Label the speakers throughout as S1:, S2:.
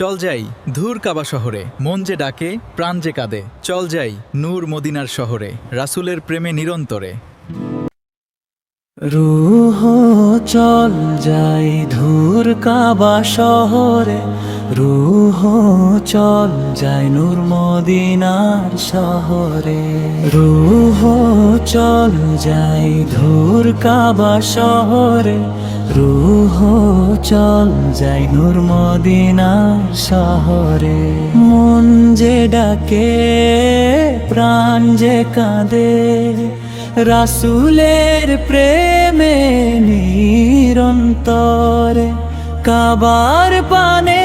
S1: চল যাই ধুর কাবা শহরে, মন যে ডাকে প্রাণ যে কাঁদে। চল যাই নূর মদিনার শহরে, রাসূলের প্রেমে নিরন্তরে।
S2: রূহ চল যাই ধুর কাবা শহরে, রূহ চল যাই নূর মদিনার শহরে। রূহ চল যাই ধুর কাবা শহরে, রূহ চল যাই নূর মদিনার শহরে। মন যে ডাকে প্রাণ যে কাঁদে, রাসূলের প্রেমে নিরন্তরে। কাবার পানে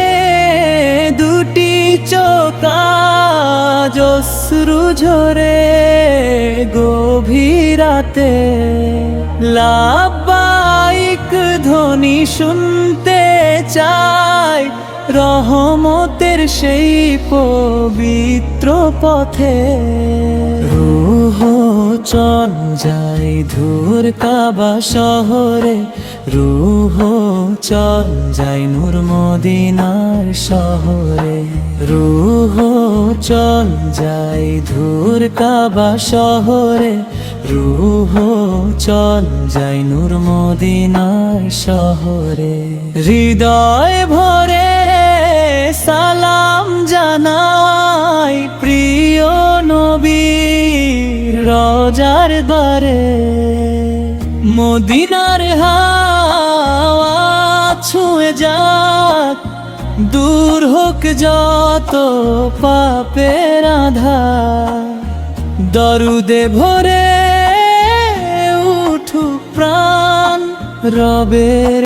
S2: দুটি চোখ আজ অশ্রু ঝরে, গভীর রাতে লাব্বাইক ধ্বনি শুনতে চাই, রহমতের সেই পবিত্র পথে। রূহ চল যাই ধুর কাবা শহরে, রূহ চল যাই নূর মদিনার শহরে। রূহ চল যাই ধুর কাবা শহরে, রূহ চল যাই নূর মদিনার শহরে। হৃদয় ভরে সালাম জানাই প্রিয় নবীর রওজার দ্বারে। মদিনার হাওয়া ছুঁয়ে যাক, দূর হোক যত পাপের আঁধার। দরুদে ভরে উঠুক প্রাণ রবের